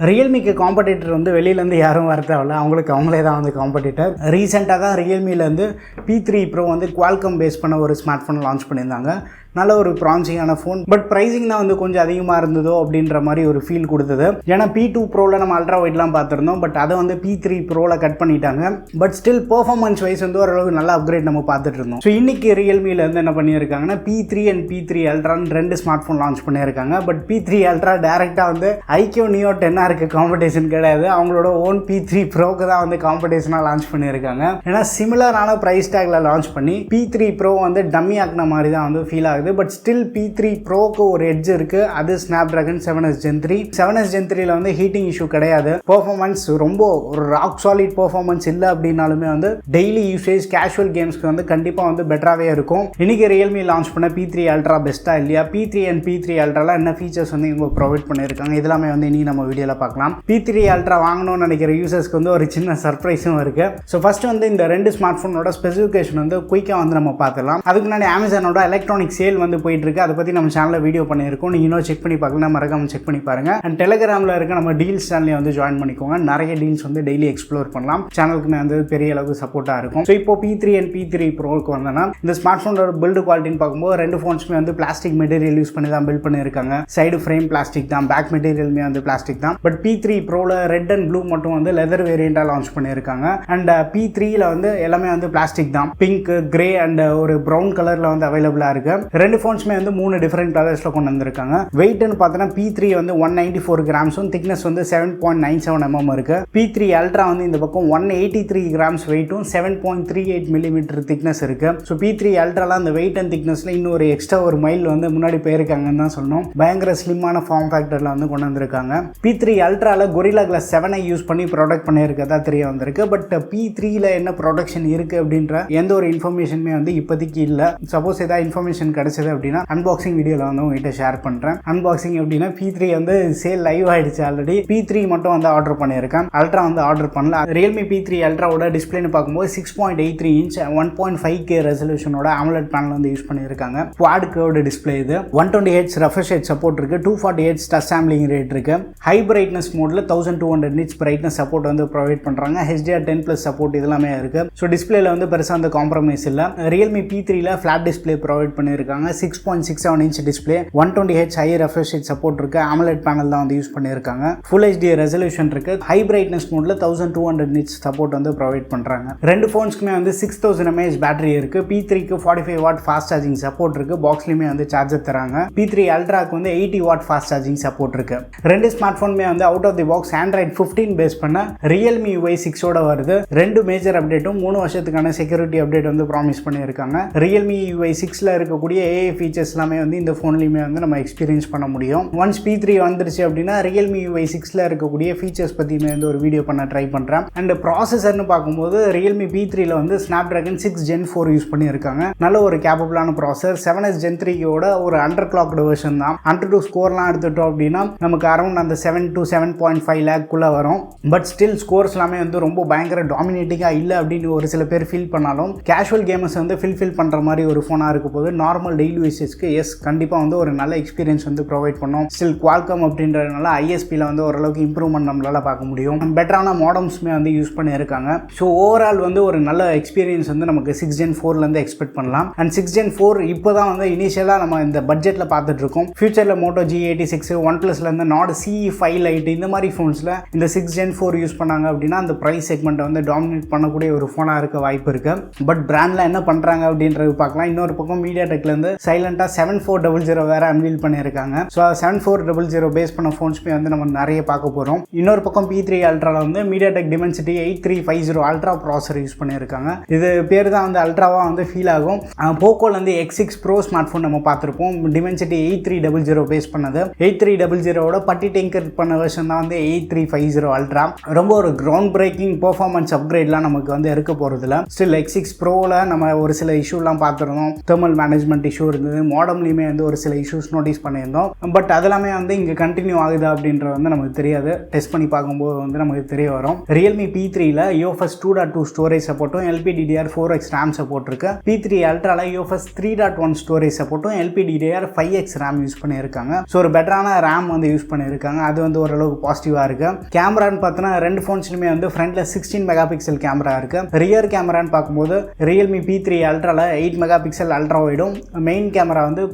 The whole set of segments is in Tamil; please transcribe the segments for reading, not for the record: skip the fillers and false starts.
ரியல்மிக்கு காம்படிட்டர் வந்து வெளியிலேருந்து யாரும் வர தேவையில்ல, அவங்களே தான் வந்து காம்படிட்டர். ரீசெண்டாக தான் ரியல்மிலேருந்து P3 Pro வந்து குவால்காம் பேஸ் பண்ண ஒரு ஸ்மார்ட் ஃபோன் லான்ச் பண்ணியிருந்தாங்க. நல்ல ஒரு ப்ராமிசிங்கான ஃபோன். பட் ப்ரைஸிங் தான் வந்து கொஞ்சம் அதிகமாக இருந்ததோ அப்படின்ற மாதிரி ஒரு ஃபீல் கொடுத்தது. ஏன்னா P2 Proவில் நம்ம அல்ட்ரா வைட்லாம் பார்த்துருந்தோம், பட் அதை வந்து P3 Proவில் கட் பண்ணிட்டாங்க. பட் ஸ்டில் பெர்ஃபார்மன்ஸ் வைஸ் வந்து ஓரளவுக்கு நல்ல அப்கிரேட் நம்ம பார்த்துட்டு இருந்தோம். ஸோ இன்னைக்கு ரியல்மியில் வந்து என்ன பண்ணியிருக்காங்கன்னா P3 and P3 Ultraன்னு 2 smart phone launch பண்ணியிருக்காங்க. பட் P3 Ultra டேரெக்டாக வந்து iQOO Neo 10R காம்படிஷன் கிடையாது, அவங்களோட ஓன் P3 Proக்கு தான் வந்து காம்படிஷனாக லான்ச் பண்ணியிருக்காங்க. ஏன்னா சிமிலரான ப்ரைஸ் டேக்ல லான்ச் பண்ணி P3 Pro வந்து டம்மி ஆக்கின மாதிரி தான் வந்து ஃபீல் ஆகுது. பட் ஸ்டில் P3 Proக்கு ஒரு எட்ஜ் இருக்கு, அது Snapdragon 7S Gen 3. 7S Gen 3ல வந்து ஹீட்டிங் இஷ்யூ கிடையாது. பெர்ஃபார்மன்ஸ் ரொம்ப ஒரு ராக் சாலிட் பெர்ஃபார்மன்ஸ் இல்லை அப்படின்னாலுமே வந்து டெய்லி யூசேஜ் கேஷுவல் கேம்ஸ்க்கு வந்து கண்டிப்பாக வந்து பெட்டராகவே இருக்கும். இன்னைக்கு ரியல்மி லான்ச் பண்ண P3 Ultra பெஸ்ட்டா இல்லையா, P3 and P3 Ultraல என்ன ஃபீச்சர்ஸ் வந்து இவங்க ப்ரொவைட் பண்ணியிருக்காங்க, இதெல்லாமே வந்து இனி நம்ம வீடியோவில் பார்க்கலாம். P3 Ultra வாங்கணும்னு நினைக்கிற யூசர்ஸ்க்கு வந்து ஒரு சின்ன சர்ப்ரைஸும் இருக்கு. ஸோ ஃபர்ஸ்ட் வந்து இந்த 2 ஸ்மார்ட் ஃபோனோட ஸ்பெசிஃபிகேஷன் வந்து குயிக்காக வந்து நம்ம பார்த்துலாம். அதுக்கு முன்னாடி அமேசானோட எலக்ட்ரானிக் சேல் வந்து போயிட்டு இருக்கு, அதை பற்றி நம்ம சேனலில் வீடியோ பண்ணியிருக்கோம். நீங்கள் இன்னும் செக் பண்ணி பார்க்கலாம், மறக்காம செக் பண்ணி பாருங்க. அண்ட் டெலிகிராமில் இருக்க நம்ம டீல்ஸ் சேனலையும் வந்து ஜாயின் பண்ணிக்கோங்க. நிறைய டீல்ஸ் வந்து டெய்லி எக்ஸ்ப்ளோர் பண்ணலாம். சேனலுக்குமே வந்து பெரிய அளவுக்கு சப்போர்ட்டாக இருக்கும். ஸோ இப்போ P3 and P3 Proக்கு வந்தோன்னா இந்த ஸ்மார்ட் ஃபோனோட பில்டு குவாலிட்டின்னு பார்க்கும்போது 2 ஃபோன்ஸுமே வந்து பிளாஸ்டிக் மெட்டீரியல் யூஸ் பண்ணி தான் பில்ட் பண்ணியிருக்காங்க. சைடு ஃப்ரேம் பிளாஸ்டிக் தான், பேக் மெட்டீரியலுமே வந்து பிளாஸ்டிக் தான். பட் P3 Proவில் ரெட் அண்ட் ப்ளூ மட்டும் வந்து லெதர் வேரியண்டாக லான்ச் பண்ணியிருக்காங்க. அண்ட் P3ல வந்து எல்லாமே வந்து பிளாஸ்டிக் தான். பிங்க், கிரே அண்ட் ஒரு ப்ரௌன் கலரில் வந்து அவைலபிளாக இருக்கு. 2 ஃபோன்ஸுமே வந்து 3 டிஃபரெண்ட் கலர்ஸில் கொண்டு வந்திருக்காங்க. வெயிட்னு பார்த்தோன்னா P3 வந்து 194 கிராம்ஸும் திக்னஸ் வந்து 7.97 mm இருக்கு. P3 Ultra வந்து இந்த பக்கம் 183 கிராம்ஸ் வெயிட்டும் 7.38 மில்லிமீட்டர் திக்னஸ் இருக்கு. ஸோ P3 Ultraலாம் அந்த வெயிட் அண்ட் திக்னஸ்ல இன்னும் ஒரு எக்ஸ்ட்ரா ஒரு மைல் வந்து முன்னாடி போயிருக்காங்கன்னு தான் சொல்லணும். பயங்கர ஸ்லிம்மான ஃபார்ம் ஃபேக்டர்ல வந்து கொண்டு வந்திருக்காங்க. P3 Ultraல Gorilla Glass 7 யூஸ் பண்ணி ப்ராடக்ட் பண்ணியிருக்கதா தெரிய வந்திருக்கு. பட் P3ல என்ன ப்ரொடக்ஷன் இருக்கு அப்படின்ற எந்த ஒரு இன்ஃபர்மேஷனுமே வந்து இப்போதைக்கு இல்லை. சப்போஸ் ஏதாவது இன்ஃபர்மேஷன் கிடைச்சது அப்படின்னா அன்பாக்சிங் வீடியோவில் வந்து உங்ககிட்ட ஷேர் பண்ணுறேன். அன்பாக்சிங் எப்படின்னா P3 வந்து சேல் லைவ் ஆயிடுச்சு ஆல்ரெடி. P3 மட்டும் வந்து ஆர்டர் பண்ணியிருக்கேன், Ultra வந்து ஆர்டர் பண்ணல. Realme P3 Ultraவோட டிஸ்பிளேன்னு பார்க்கும்போது 6.83 inch 1.5K ரெசல்யூஷனோட AMOLED பேனல் வந்து யூஸ் பண்ணியிருக்காங்க. குவாட் கர்வ்டு டிஸ்பிளே இது. 120 Hz ரெஃப்ரெஷ் ரேட் சப்போர்ட் இருக்கு, 240 Hz டச் சாம்பிளிங் ரேட் இருக்கு. ஹை பிரைட்னஸ் மோட்ல 1200 nits பிரைட்னஸ் சப்போர்ட் வந்து ப்ரொவைட் பண்றாங்க. HDR10+ சப்போர்ட் இதெல்லாமே இருக்கு. ஸோ டிஸ்பிளேல வந்து பெருசாக அந்த காம்ப்ரமைஸ் இல்லை. Realme P3ல ஃபிளாட் டிஸ்பிளே ப்ரொவைட் பண்ணியிருக்காங்க. 6.67 inch display, 120 Hz high refresh rate support இருக்கு. AMOLED பேனல் தான் வந்து யூஸ் பண்ணியிருக்காங்க. ஃபுல் HD ரெசல்யூஷன் இருக்கு. ஹை பிரைட்னஸ் மோட்ல 1200 nits சப்போர்ட் வந்து ப்ரொவைட் பண்றாங்க. 2 ஃபோன்ஸ்க்குமே வந்து 6000 mAh பேட்டரி இருக்கு. P3க்கு 45 watt ஃபாஸ்ட் சார்ஜிங் சப்போர்ட் இருக்கு. பாக்ஸ்லயுமே வந்து சார்ஜர் தராங்க. P3 Ultraக்கு வந்து 80 watt ஃபாஸ்ட் சார்ஜிங் சப்போர்ட் இருக்கு. 2 ஸ்மார்ட் ஃபோனுமே வந்து out of the box Android 15 base பண்ண Realme UI 6 ஓட வருது. 2 மேஜர் அப்டேட்டும் 3 வருஷத்துக்கான செக்யூரிட்டி அப்டேட் வந்து ப்ராமிஸ் பண்ணியிருக்காங்க. Realme UI 6ல இருக்கக்கூடிய AI ஃபீச்சர்ஸ் எல்லாமே வந்து இந்த ஃபோன்லயுமே வந்து நம்ம எக்ஸ்பீரியன்ஸ் பண்ண முடியும். ஒன்ஸ் P3 வந்துருச்சு அப்படின்னா Realme UI 6ல இருக்கக்கூடிய ஃபீச்சர்ஸ் பத்தியுமே வந்து ஒரு வீடியோ பண்ண ட்ரை பண்றேன். அண்ட் ப்ராசஸர்னு பார்க்கும்போது Realme P3ல வந்து Snapdragon 6 Gen 4 யூஸ் பண்ணியிருக்காங்க. நல்ல ஒரு கேப்பபிளான ப்ராசஸர். 7S Gen 3யோட ஒரு அண்டர் கிளாக்டு வெர்ஷன் தான். AnTuTu ஸ்கோர்லாம் எடுத்துட்டோம் அப்படின்னா நமக்கு அரௌண்ட் அந்த 7 to 7.5 லேக்குள்ள வரும். பட் ஸ்டில் ஸ்கோர்ஸ் எல்லாமே வந்து ரொம்ப பயங்கர டாமினேட்டிங்கா இல்லை அப்படின்னு ஒரு சில பேர் ஃபீல் பண்ணாலும் கேஷுவல் கேமர்ஸ் வந்து ஃபில் பண்ற மாதிரி ஒரு ஃபோனா இருக்க போது நார்மல் டெய்லி யூசேஜ்க்கு எஸ் கண்டிப்பா வந்து ஒரு நல்ல எக்ஸ்பீரியன்ஸ் வந்து ப்ரொவைட் பண்ணும். ஸ்டில் குவால்காம் அப்படின்றதுனால ISPல வந்து ஓரளவுக்கு இம்ப்ரூவ்மெண்ட் நம்மளால பார்க்க முடியும். பெட்டரான மாடம்ஸ்மே வந்து யூஸ் பண்ணியிருக்காங்க. ஸோ ஓவரால் வந்து ஒரு நல்ல எக்ஸ்பீரியன்ஸ் வந்து நமக்கு 6 Gen 4ல இருந்து எக்ஸ்பெக்ட் பண்ணலாம். அண்ட் 6 Gen 4 இப்போதான் வந்து இனிஷியலா நம்ம இந்த பட்ஜெட்ல பார்த்துட்டு இருக்கோம். ஃபியூச்சர்ல Moto G86, OnePlusல இருந்து Nord CE5 Lite இந்த மாதிரி ஃபோன்ஸ்ல இந்த 6 Gen 4 யூஸ் பண்ணாங்க அப்படின்னா அந்த பிரைஸ் செக்மெண்ட் வந்து டாமினேட் பண்ணக்கூடிய ஒரு ஃபோனா இருக்க வாய்ப்பு இருக்கு. பட் பிராண்ட்ல என்ன பண்றாங்க அப்படின்றது பார்க்கலாம். இன்னொரு பக்கம் மீடியாடெக்ல இருந்து சைலண்டா 7400 வேற அன்வீல் பண்ணியிருக்காங்க. ஸோ 7400 பேஸ் பண்ண ஃபோன்ஸ்மே வந்து நம்ம நிறைய பார்க்க போறோம். இன்னொரு பக்கம் P3 Ultraல வந்து MediaTek Dimensity 8350 ultra processor use பண்ணியிருக்காங்க. இது பேர் தான் வந்து அல்ட்ராவா வந்து ஃபீல் ஆகும். போக்கோல வந்து X6 Pro ஸ்மார்ட் ஃபோன் நம்ம பார்த்துருப்போம். Dimensity 8300 பேஸ் பண்ணது. 8300ஓட பட்டி டிங்கர் பண்ண வெர்ஷன் தான் வந்து 8350 அல்ட்ரா. ரொம்ப ஒரு கிரவுண்ட் பிரேக்கிங் பெர்ஃபார்மன்ஸ் அப்கிரேட்லாம் நமக்கு வந்து இருக்க போறதுல. ஸ்டில் X6 Proல நம்ம ஒரு சில இஷ்யூலாம் பார்த்துருந்தோம். தெர்மல் மேனேஜ்மெண்ட் இஷ்யூ இருந்தது, மாடம்லேயுமே வந்து ஒரு சில இஷ்யூஸ் நோட்டீஸ் பண்ணியிருந்தோம். பட் அதெல்லாமே வந்து இங்கே கண்டினியூ ஆகுதா அப்படின்றது வந்து நமக்கு தெரியாது. டெஸ்ட் பண்ணி பார்க்கும்போது வந்து நமக்கு தெரிய வரும். Realme P3ல UFS 2.2 ஸ்டோரேஜ் சப்போர்ட்டும் LPDDR4X RAM சப்போர்ட் இருக்கு. P3 Ultraல UFS 3.1 ஸ்டோரேஜ் சப்போர்ட்டும் LPDDR5X RAM யூஸ் பண்ணியிருக்காங்க. ஸோ ஒரு பெட்டரான RAM வந்து யூஸ் பண்ணியிருக்காங்க. அது வந்து ஓரளவுக்கு பாசிட்டிவாக இருக்கு. கேமரான்னு பார்த்தோன்னா ரெண்டு ஃபோன்ஸ்லையுமே வந்து ஃப்ரண்ட்ல 16 மெகா பிக்சல் கேமரா இருக்கு. ரியர் கேமரான்னு பார்க்கும்போது Realme P3 Ultraல 8 மெகா பிக்சல் அல்ட்ரா வைடும், மெயின் கேமரா வந்து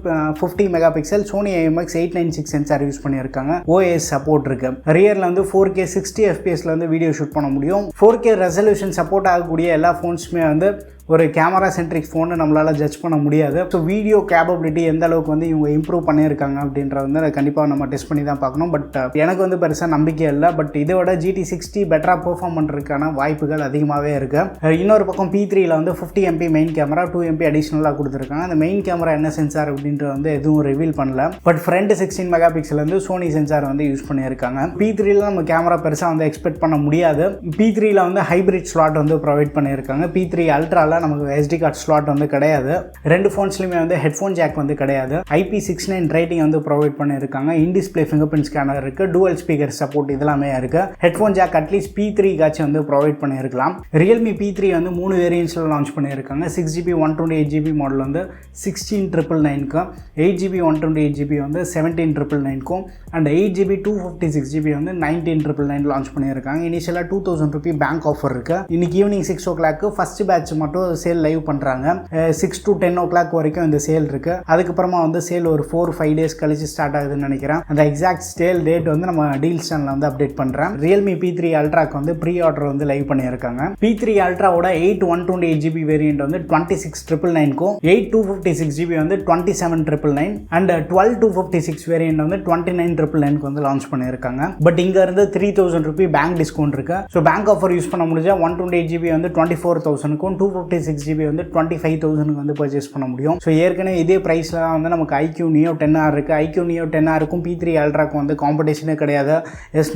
50 mega pixel Sony IMX 896 sensor use பண்ணியிருக்காங்க. OIS சப்போர்ட் இருக்கு. ரியர்ல வந்து 4K 60 fps வந்து வீடியோ ஷூட் பண்ண முடியும். 4K ரெசல்யூஷன் சப்போர்ட் ஆகக்கூடிய எல்லா ஃபோன்ஸுமே வந்து ஒரு கேமரா சென்ட்ரிக் ஃபோனை நம்மளால் ஜட்ஜ் பண்ண முடியாது. ஸோ வீடியோ கேப்பபிலிட்டி எந்த அளவுக்கு வந்து இவங்க இம்ப்ரூவ் பண்ணியிருக்காங்க அப்படின்றத வந்து கண்டிப்பாக நம்ம டெஸ்ட் பண்ணி தான் பார்க்கணும். பட் எனக்கு வந்து பெருசாக நம்பிக்கை இல்லை. பட் இதை விட GT60 பெட்டராக பெர்ஃபார்ம் பண்ணுறதுக்கான வாய்ப்புகள் அதிகமாகவே இருக்குது. இன்னொரு பக்கம் P3ல வந்து 50 MP மெயின் கேமரா, 2 MP அடிஷ்னலாக கொடுத்துருக்காங்க. அந்த மெயின் கேமரா என்ன சென்சார் அப்படின்றது வந்து எதுவும் ரிவீல் பண்ணல. பட் ஃப்ரண்ட் 16 மெகா பிக்சல் வந்து சோனி சென்சார் வந்து யூஸ் பண்ணியிருக்காங்க. P3ல நம்ம கேமரா பெருசாக வந்து எக்ஸ்பெக்ட் பண்ண முடியாது. P3ல வந்து ஹைப்ரிட் ஸ்லாட் வந்து ப்ரொவைட் பண்ணியிருக்காங்க. P3 Ultraல நமக்கு SD கார்டு ஸ்லாட் வந்து கிடையாது. ரெண்டு ஃபோன்ஸ்லையுமே வந்து ஹெட்ஃபோன் ஜாக் வந்து கிடையாது. IP69 ரேட்டிங் வந்து ப்ரொவைட் பண்ணியிருக்காங்க. In display finger print scanner இருக்கு, டூவல் ஸ்பீக்கர் சப்போர்ட் இதெல்லாமே இருக்கு. ஹெட்ஃபோன் ஜாக் அட்லீஸ்ட் P3 காச்சும் வந்து ப்ரொவைட் பண்ணியிருக்கலாம். Realme P3 வந்து 3 வேரியன்ட்ஸில் லான்ச் பண்ணியிருக்காங்க. 6GB 128GB மாடல் வந்து 16999க்கும், 8GB 128GB வந்து 17999க்கும், அண்ட் 8GB 256GB வந்து 19999 லான்ச் பண்ணியிருக்காங்க. இனிஷியலாக 2000 ரூபி பேங்க் ஆஃபர் இருக்கு. இன்னைக்கு ஈவினிங் 6 o'clock ஃபர்ஸ்ட் பேட்ச் மட்டும் சேல் லைவ் பண்றாங்க. 6 to 10 o'clock வரைக்கும் இந்த சேல் இருக்கு. அதுக்கப்புறமா வந்து சேல் ஒரு 4-5 டேஸ் கழிச்சு ஸ்டார்ட் ஆகுதுன்னு நினைக்கிறேன். அந்த எக்ஸாக்ட் சேல் டேட் வந்து நம்ம டீல்ஸ் சேனல்ல வந்து அப்டேட் பண்றேன். Realme P3 Ultraக்கு வந்து ப்ரீ ஆர்டர் வந்து லைவ் பண்ணியிருக்காங்க. P3 Ultraவோட 8 128GB வேரியன்ட் வந்து 26999க்கும், 8 256GB வந்து 27999 அண்ட் 12 256 வேரியன்ட் வந்து 29999க்கு வந்து லான்ச் பண்ணியிருக்காங்க. பட் இங்க இருந்து 3000 ரூபி பேங்க் டிஸ்கவுண்ட் இருக்கு. ஸோ பேங்க் ஆஃபர் யூஸ் பண்ண முடிஞ்சா 128GB வந்து 24,000க்கும், 256GB வந்து 25,000க்கு வந்து பர்ச்சேஸ் பண்ண முடியும். ஸோ ஏற்கனவே இதே ப்ரைஸில் வந்து நமக்கு IQ Neo 10R இருக்குது. IQ Neo 10Rக்கும் P3 Ultraக்கும் வந்து காம்படிஷனே கிடையாது.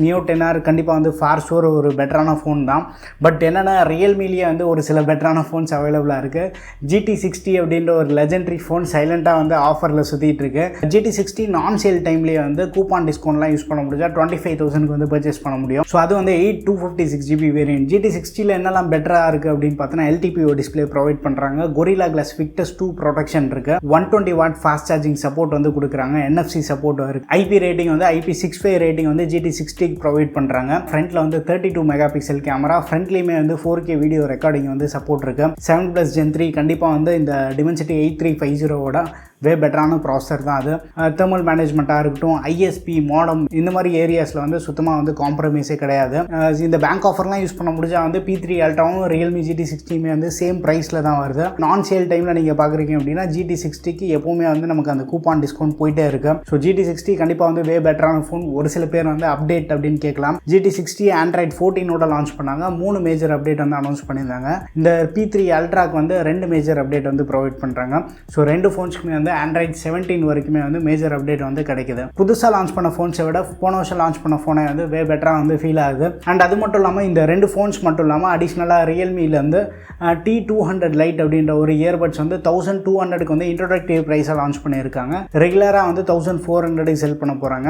Neo 10R கண்டிப்பாக வந்து ஃபார் ஷோர் ஒரு பெட்டரான ஃபோன் தான். பட் என்னென்னா ரியல்மிலேயே வந்து ஒரு சில பெட்டரான ஃபோன்ஸ் அவைலபிளாக இருக்குது. GT60 அப்படின்ற ஒரு லெஜெண்டரி ஃபோன் சைலண்ட்டாக வந்து ஆஃபரில் சுற்றிட்டு இருக்கு. GT60 நான் சேல் டைம்லேயே வந்து கூப்பான் டிஸ்கவுண்ட்லாம் யூஸ் பண்ண முடிஞ்சா 25,000க்கு வந்து பர்ச்சேஸ் பண்ண முடியும். ஸோ அது வந்து 8 256GB வேரியன்ட். GT60ல என்னெல்லாம் பெட்டராக இருக்குது அப்படின்னு பார்த்தோன்னா LTPO டிஸ்பிளே ப்ரொவைட் பண்ணுறாங்க. Gorilla Glass Victus 2 ப்ரொடெக்ஷன் இருக்கு. 120 வாட் ஃபாஸ்ட் சார்ஜிங் சப்போர்ட் வந்து கொடுக்குறாங்க. NFC சப்போர்ட் இருக்கு. IP ரேட்டிங் வந்து IP65 ரேட்டிங் வந்து GT60 ப்ரொவைட் பண்ணுறாங்க. ஃப்ரண்ட்ல வந்து 32 மெகா பிக்சல் கேமரா, ஃப்ரண்ட்லேயுமே வந்து 4K வீடியோ ரெக்கார்டிங் வந்து சப்போர்ட் இருக்கு. 7+ Gen 3 கண்டிப்பாக வந்து இந்த Dimensity 8350 வே பெட்டரான ப்ராசஸர் தான் அது. தெர்மல் மேனேஜ்மெண்ட்டாக இருக்கட்டும், ISP மாடம் இந்த மாதிரி ஏரியாஸில் வந்து சுத்தமாக வந்து காம்ப்ரமைஸே கிடையாது. இந்த பேங்க் ஆஃபர்லாம் யூஸ் பண்ண முடிஞ்சால் வந்து P3 Ultraவும் Realme GT60மே வந்து சேம் ப்ரைஸில் தான் வருது. நான் சேல் டைமில் நீங்கள் பார்க்குறீங்க அப்படின்னா GT60க்கு எப்போவுமே வந்து நமக்கு அந்த கூப்பான் டிஸ்கவுண்ட் போயிட்டே இருக்கு. ஸோ GT60 கண்டிப்பாக வந்து வே பெட்டரான ஃபோன். ஒரு சில பேர் வந்து அப்டேட் அப்படின்னு கேட்கலாம். GT60 Android 14 லான்ச் பண்ணாங்க. 3 மேஜர் அப்டேட் வந்து அனௌன்ஸ் பண்ணியிருந்தாங்க. இந்த P3 Ultraக்கு வந்து 2 மேஜர் அப்டேட் வந்து ப்ரொவைட் பண்ணுறாங்க. ஸோ ரெண்டு ஃபோன்ஸ்க்குமே வந்து Android 17 வரைக்குமே வந்து மேஜர் அப்டேட் வந்து கிடைக்குது. புதுசாக லான்ச் பண்ண ஃபோன்ஸை விட போன வருஷம் லான்ச் பண்ண ஃபோனை வந்து வே பெட்டராக வந்து ஃபீல் ஆகுது. அண்ட் அது மட்டும் இல்லாமல் இந்த ரெண்டு ஃபோன்ஸ் மட்டும் இல்லாமல் அடிஷ்னலாக ரியல்மிலேருந்து T200 லைட் அப்படின்ற ஒரு இயர்பட்ஸ் வந்து 1200க்கு வந்து இன்ட்ரோடக்டிவ் ப்ரைஸாக லான்ச் பண்ணியிருக்காங்க. ரெகுலராக வந்து 1400க்கு செல் பண்ண போகிறாங்க.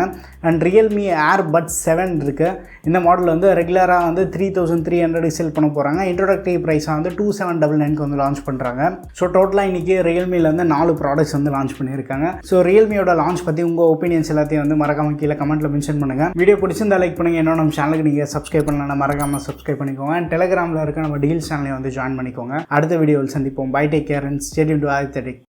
அண்ட் Realme Airbuds 7 இருக்குது. இந்த மாடல் வந்து ரெகுலராக வந்து 3300க்கு செல் பண்ண போகிறாங்க. இன்ட்ரோடக்டிவ் ப்ரைஸாக வந்து 2799க்கு வந்து லான்ச் பண்ணுறாங்க. ஸோ டோட்டலாக இன்றைக்கி ரியல்மிலேருந்து 4 ப்ராடக்ட்ஸ் வந்து லான்ச் பண்ணியிருக்காங்க. ஸோ ரியல்மியோட லான்ச் பற்றி உங்கள் ஒப்பீனியன்ஸ் எல்லாத்தையும் வந்து மறக்காம கீழே கமெண்ட்டில் மென்ஷன் பண்ணுங்கள். வீடியோ பிடிச்சிருந்தா லைக் பண்ணுங்கள். இன்னும் நம்ம சேனலுக்கு நீங்கள் சப்ஸ்கிரைப் பண்ணலாம், மறக்காமல் சப்ஸ்கிரைப் பண்ணிக்கோங்க. அண்ட் டெலிகிராமில் இருக்க நம்ம டீல்ஸ் சேனலை வந்து ஜாயின் பண்ணிக்கோங்க. அடுத்த வீடியோவில் சந்திப்போம். Bye, take care and stay tuned to Aditya tech.